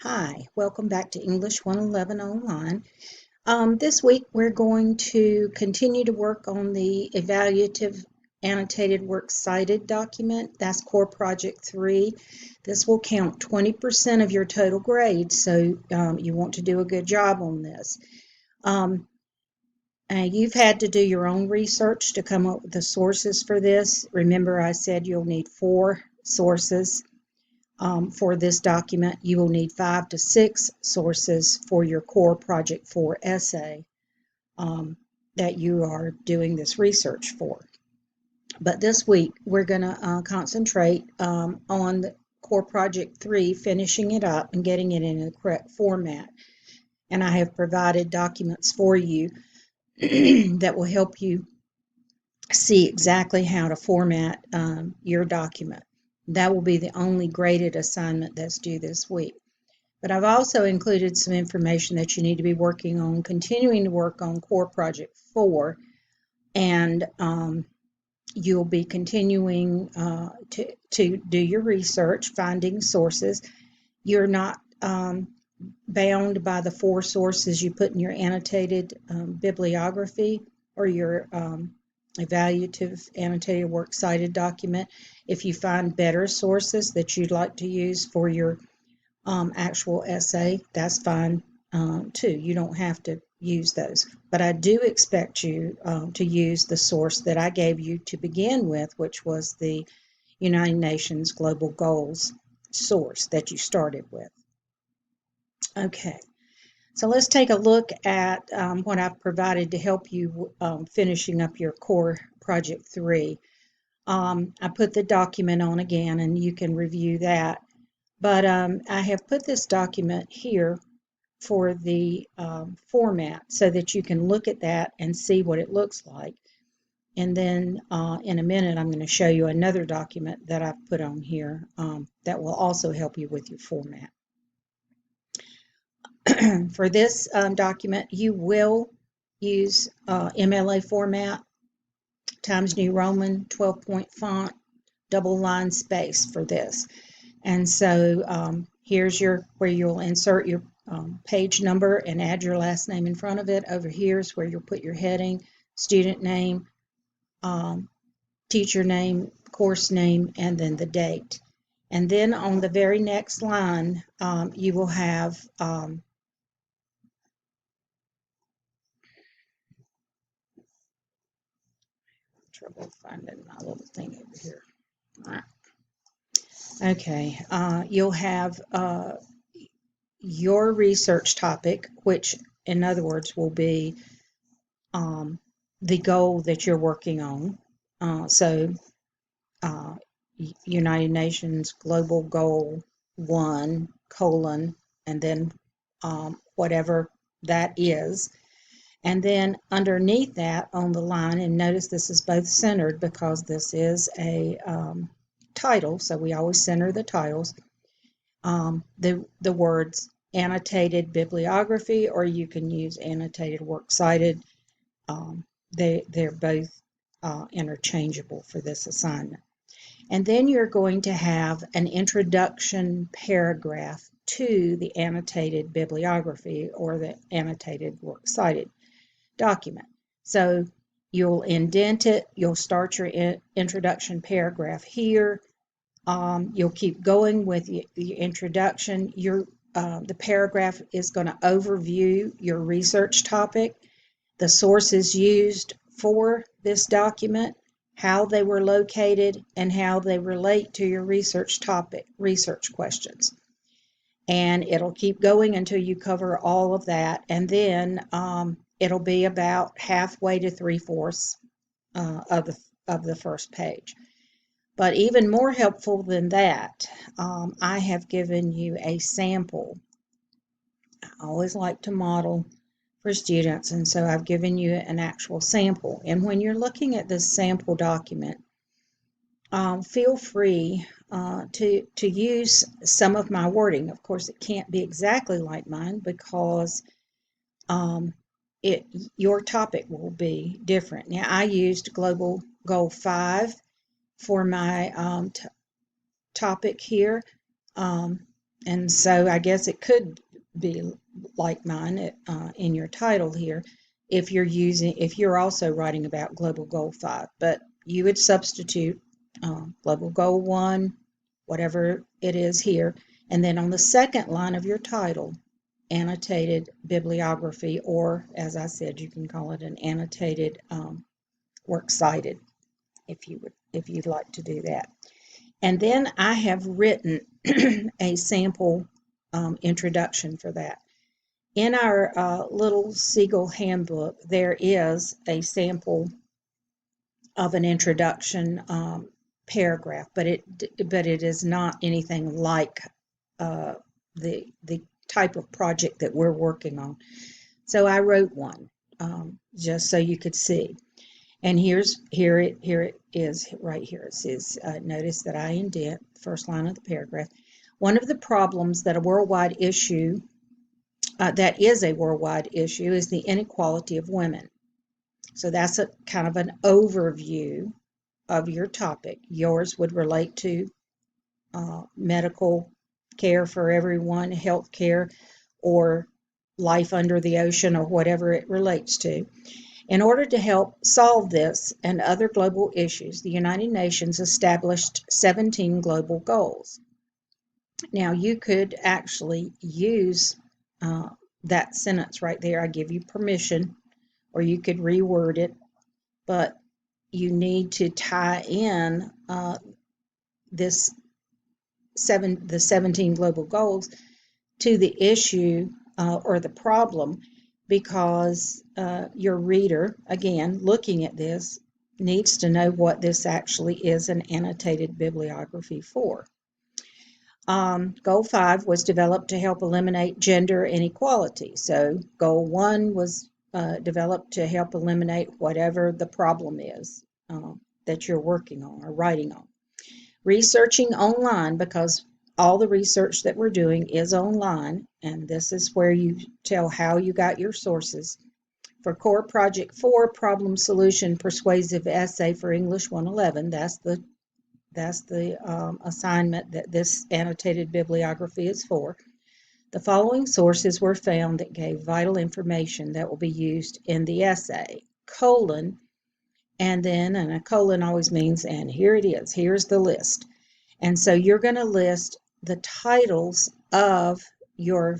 Hi, welcome back to English 111 Online. This week we're going to continue to work on the evaluative annotated works cited document. That's Core Project 3. This will count 20% of your total grade, so you want to do a good job on this. You've had to do your own research to come up with the sources for this. Remember, I said you'll need 4 sources. For this document, you will need 5 to 6 sources for your Core Project 4 essay that you are doing this research for. But this week, we're going to concentrate on the Core Project 3, finishing it up and getting it in the correct format. And I have provided documents for you that will help you see exactly how to format your document. That will be the only graded assignment that's due this week. But I've also included some information that you need to be working on, continuing to work on Core Project 4, and you'll be continuing to do your research, finding sources. You're not bound by the 4 sources you put in your annotated bibliography or your evaluative annotated works cited document. If you find better sources that you'd like to use for your actual essay, that's fine too. You don't have to use those. But I do expect you to use the source that I gave you to begin with, which was the United Nations Global Goals source that you started with. Okay. So let's take a look at what I've provided to help you finishing up your Core Project 3. I put the document on again, and you can review that. But I have put this document here for the format so that you can look at that and see what it looks like. And then in a minute, I'm going to show you another document that I've put on here that will also help you with your format. For this document, you will use MLA format, Times New Roman, 12-point font, double line space for this. And so here's where you'll insert your page number and add your last name in front of it. Over here is where you'll put your heading, student name, teacher name, course name, and then the date. And then on the very next line, you will have trouble finding my little thing over here. All right. Okay, you'll have your research topic, which in other words will be the goal that you're working on. So United Nations Global Goal 1, colon, and then whatever that is. And then underneath that on the line, and notice this is both centered because this is a title, so we always center the titles. The words annotated bibliography, or you can use annotated works cited. They're both interchangeable for this assignment. And then you're going to have an introduction paragraph to the annotated bibliography or the annotated works cited document. So you'll indent it, you'll start your introduction paragraph here, you'll keep going with the introduction. The paragraph is going to overview your research topic, the sources used for this document, how they were located, and how they relate to your research topic, research questions. And it'll keep going until you cover all of that, and then it'll be about halfway to 3/4 of the first page. But even more helpful than that, I have given you a sample. I always like to model for students, and so I've given you an actual sample. And when you're looking at this sample document, feel free to use some of my wording. Of course, it can't be exactly like mine because your topic will be different. Now, I used Global Goal 5 for my topic here. And so I guess it could be like mine in your title here if you're also writing about Global Goal 5, but you would substitute Global Goal 1, whatever it is here, and then on the second line of your title, annotated bibliography, or as I said, you can call it an annotated works cited if you'd like to do that. And then I have written a sample introduction for that. In our little Siegel handbook, there is a sample of an introduction paragraph, but it is not anything like the type of project that we're working on. So I wrote one just so you could see. And here it is right here. It says, notice that I indent, first line of the paragraph. One of the problems that is a worldwide issue is the inequality of women. So that's a kind of an overview of your topic. Yours would relate to medical care for everyone, health care, or life under the ocean, or whatever it relates to. In order to help solve this and other global issues, the United Nations established 17 global goals. Now, you could actually use that sentence right there. I give you permission, or you could reword it, but you need to tie in the 17 global goals to the issue or the problem, because your reader, again, looking at this, needs to know what this actually is an annotated bibliography for. Goal 5 was developed to help eliminate gender inequality. So Goal 1 was developed to help eliminate whatever the problem is that you're working on or writing on. Researching online, because all the research that we're doing is online, and this is where you tell how you got your sources. For Core Project 4, Problem Solution Persuasive Essay for English 111, that's the assignment that this annotated bibliography is for. The following sources were found that gave vital information that will be used in the essay, and a colon always means, and here it is, here's the list. And so you're going to list the titles of your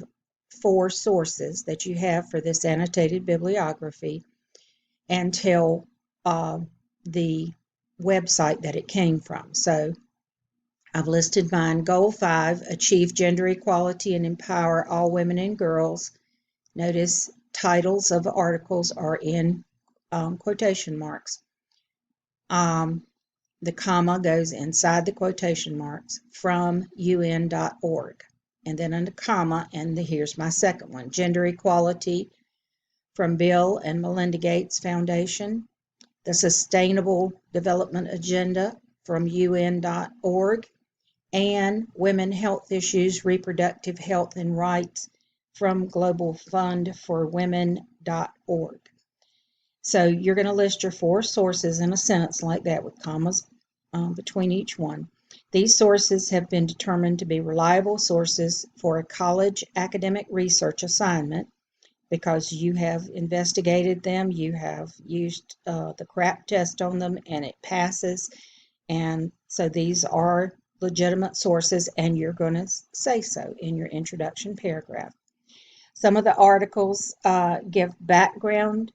4 sources that you have for this annotated bibliography, and tell the website that it came from. So I've listed mine. Goal 5, achieve gender equality and empower all women and girls. Notice titles of articles are in quotation marks. The comma goes inside the quotation marks, from UN.org. And then under comma, and here's my second one, gender equality, from Bill and Melinda Gates Foundation. The Sustainable Development Agenda, from UN.org. And Women Health Issues, Reproductive Health and Rights, from Global Fund for Women.org. So you're going to list your 4 sources in a sentence like that with commas between each one. These sources have been determined to be reliable sources for a college academic research assignment because you have investigated them, you have used the CRAP test on them, and it passes. And so these are legitimate sources, and you're going to say so in your introduction paragraph. Some of the articles give background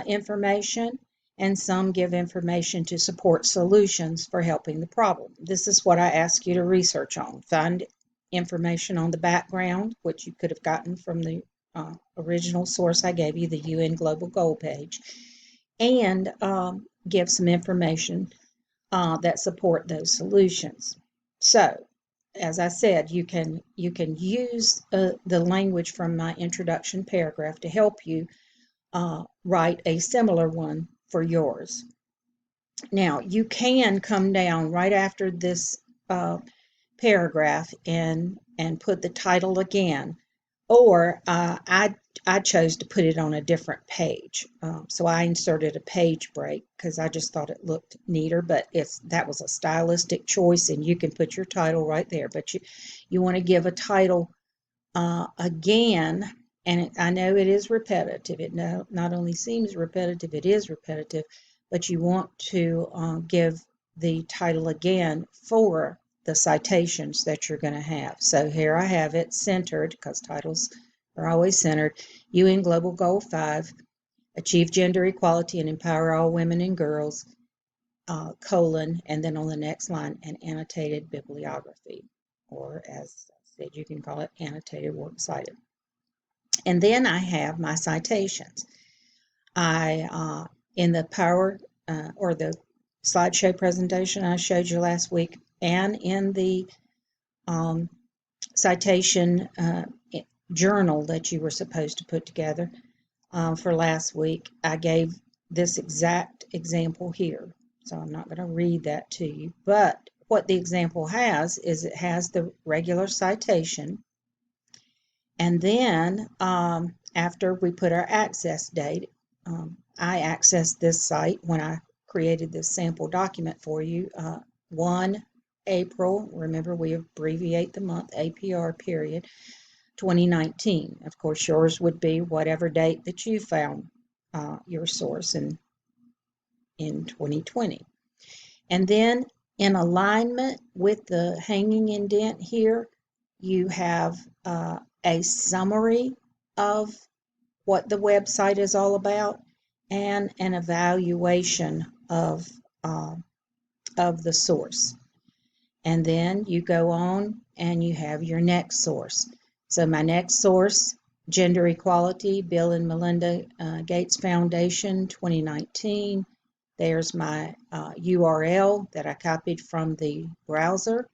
information, and some give information to support solutions for helping the problem. This is what I ask you to research on. Find information on the background, which you could have gotten from the original source I gave you, the UN Global Goal page, and give some information that support those solutions. So, as I said, you can use the language from my introduction paragraph to help you write a similar one for yours. Now, you can come down right after this paragraph and put the title again, or I I chose to put it on a different page. So I inserted a page break because I just thought it looked neater, but that was a stylistic choice, and you can put your title right there. But you want to give a title again, and I know it is repetitive. It not only seems repetitive, it is repetitive, but you want to give the title again for the citations that you're going to have. So here I have it centered, because titles are always centered. UN Global Goal 5, achieve gender equality and empower all women and girls, colon, and then on the next line, an annotated bibliography, or as I said, you can call it annotated works cited. And then I have my citations. In the power or the slideshow presentation I showed you last week, and in the citation journal that you were supposed to put together for last week, I gave this exact example here. So I'm not going to read that to you, but what the example has is it has the regular citation, and then after we put our access date, I accessed this site when I created this sample document for you, 1 April, remember we abbreviate the month, APR period, 2019. Of course, yours would be whatever date that you found your source in 2020. And then in alignment with the hanging indent here, you have a summary of what the website is all about and an evaluation of the source. And then you go on and you have your next source. So my next source, Gender Equality, Bill and Melinda Gates Foundation, 2019. There's my URL that I copied from the browser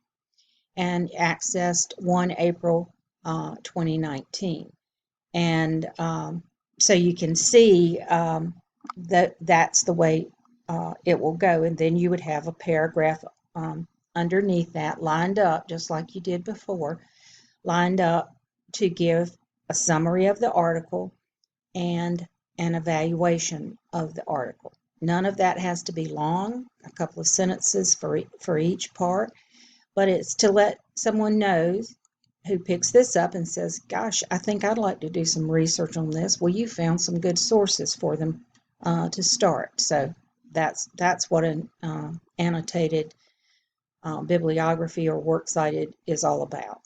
and accessed 1 April 2019. And so you can see that that's the way it will go. And then you would have a paragraph underneath that, lined up just like you did before, lined up to give a summary of the article and an evaluation of the article. None of that has to be long, a couple of sentences for each part, but it's to let someone know who picks this up and says, gosh, I think I'd like to do some research on this. Well, you found some good sources for them to start. So that's what an annotated bibliography or works cited is all about.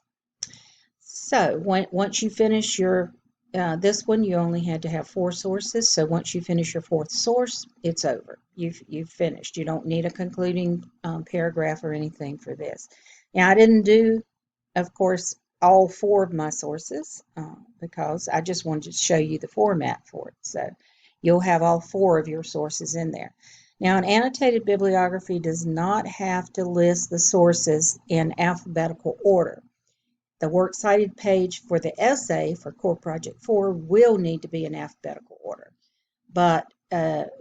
So once you finish your this one, you only had to have 4 sources. So once you finish your 4th source, it's over. You've finished. You don't need a concluding paragraph or anything for this. Now, I didn't do, of course, all 4 of my sources because I just wanted to show you the format for it. So you'll have all 4 of your sources in there. Now, an annotated bibliography does not have to list the sources in alphabetical order. The works cited page for the essay for Core Project 4 will need to be in alphabetical order. But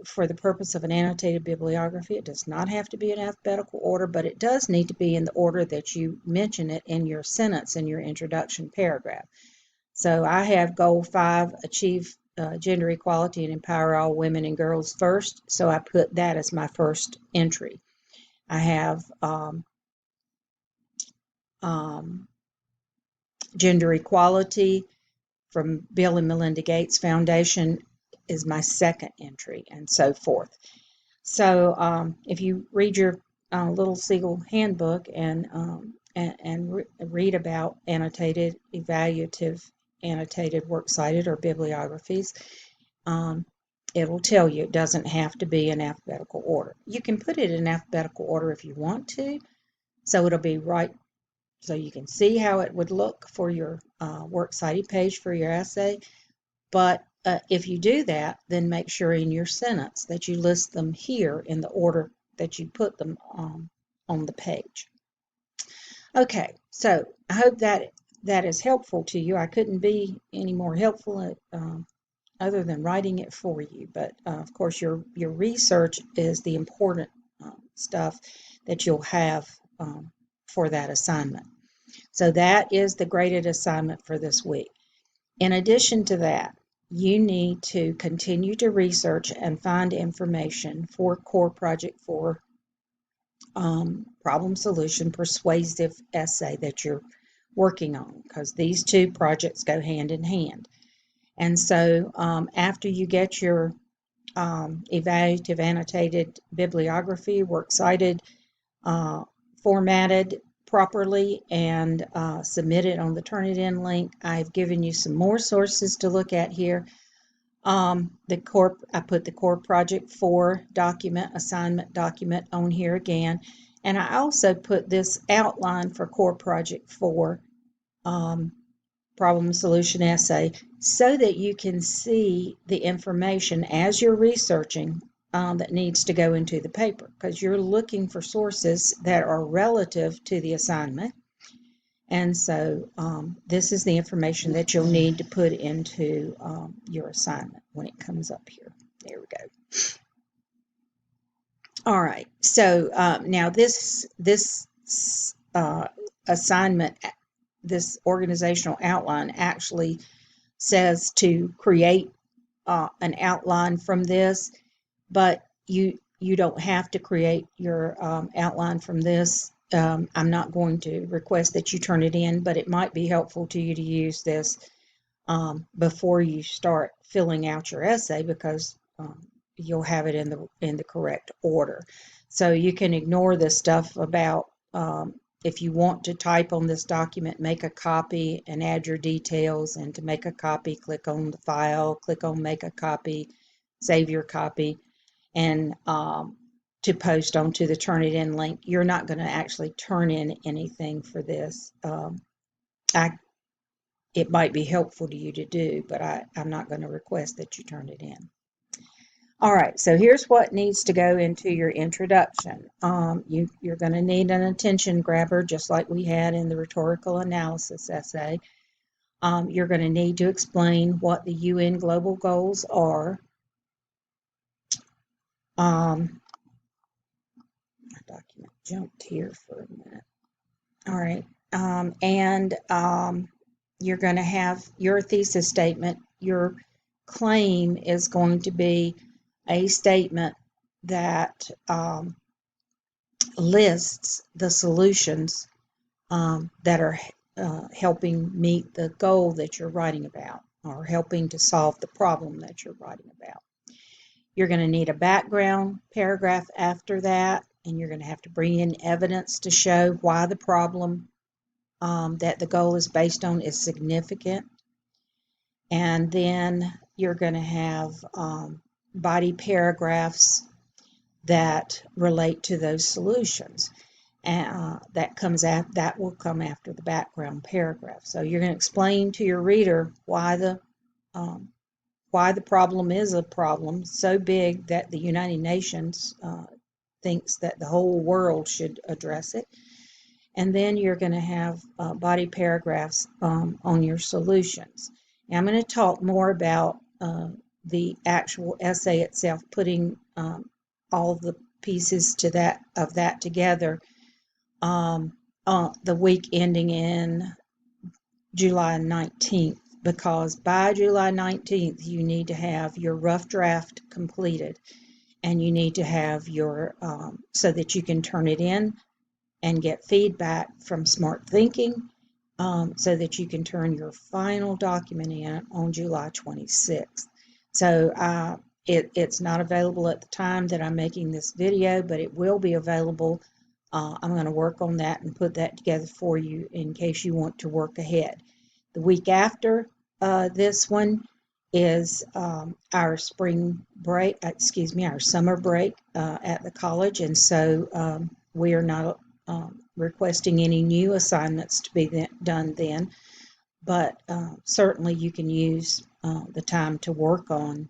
for the purpose of an annotated bibliography, it does not have to be in alphabetical order, but it does need to be in the order that you mention it in your sentence in your introduction paragraph. So I have Goal 5, achieve gender equality and empower all women and girls first. So I put that as my first entry. I have gender equality from Bill and Melinda Gates Foundation is my second entry, and so forth. So if you read your Little Seagull handbook and read about annotated, evaluative, annotated, works cited, or bibliographies, it will tell you it doesn't have to be in alphabetical order. You can put it in alphabetical order if you want to, so it'll be right. So you can see how it would look for your works cited page for your essay. But if you do that, then make sure in your sentence that you list them here in the order that you put them on the page. Okay, so I hope that is helpful to you. I couldn't be any more helpful other than writing it for you. But of course, your research is the important stuff that you'll have for that assignment. So that is the graded assignment for this week. In addition to that, you need to continue to research and find information for core project 4 problem solution persuasive essay that you're working on, because these two projects go hand in hand. And so after you get your evaluative annotated bibliography, works cited, formatted properly, and submitted on the Turnitin link, I've given you some more sources to look at here. I put the core project 4 document, assignment document on here again. And I also put this outline for core project 4 problem solution essay so that you can see the information as you're researching that needs to go into the paper, because you're looking for sources that are relative to the assignment. And so this is the information that you'll need to put into your assignment when it comes up here. There we go. All right, so now this assignment, this organizational outline actually says to create an outline from this, but you don't have to create your outline from this. I'm not going to request that you turn it in, but it might be helpful to you to use this before you start filling out your essay, because you'll have it in the correct order. So you can ignore this stuff about if you want to type on this document, make a copy and add your details. And to make a copy, click on the file, click on make a copy, save your copy, and to post onto the Turnitin link. You're not going to actually turn in anything for this. It might be helpful to you to do, but I'm not going to request that you turn it in. All right, so here's what needs to go into your introduction. You're going to need an attention grabber, just like we had in the rhetorical analysis essay. You're going to need to explain what the UN global goals are. My document jumped here for a minute. All right, you're going to have your thesis statement. Your claim is going to be a statement that lists the solutions that are helping meet the goal that you're writing about, or helping to solve the problem that you're writing about. You're going to need a background paragraph after that, and you're going to have to bring in evidence to show why the problem that the goal is based on is significant. And then you're going to have body paragraphs that relate to those solutions. That will come after the background paragraph. So you're going to explain to your reader why the problem is a problem so big that the United Nations thinks that the whole world should address it. And then you're going to have body paragraphs on your solutions. Now I'm going to talk more about the actual essay itself, putting all the pieces of that together the week ending in July 19th, because by July 19th you need to have your rough draft completed, and you need to have your so that you can turn it in and get feedback from Smart Thinking, so that you can turn your final document in on July 26th. So it's not available at the time that I'm making this video, but it will be available. I'm going to work on that and put that together for you in case you want to work ahead. The week after this one is our spring break, our summer break at the college, and so we are not requesting any new assignments to be done then, but certainly you can use the time to work on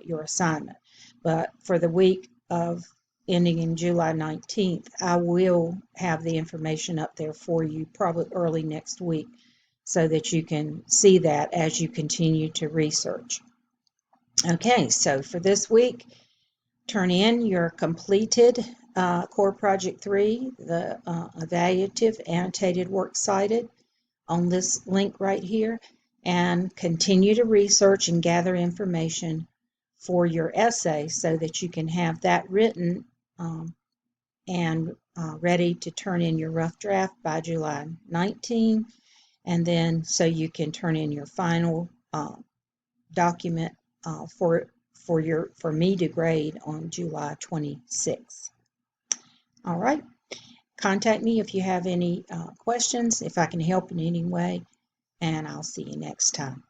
your assignment. But for the week of ending in July 19th, I will have the information up there for you probably early next week, so that you can see that as you continue to research. Okay, so for this week, turn in your completed Core Project 3, the evaluative annotated works cited, on this link right here. and continue to research and gather information for your essay so that you can have that written and ready to turn in your rough draft by July 19, and then so you can turn in your final document for me to grade on July 26th. All right. Contact me if you have any questions, if I can help in any way, and I'll see you next time.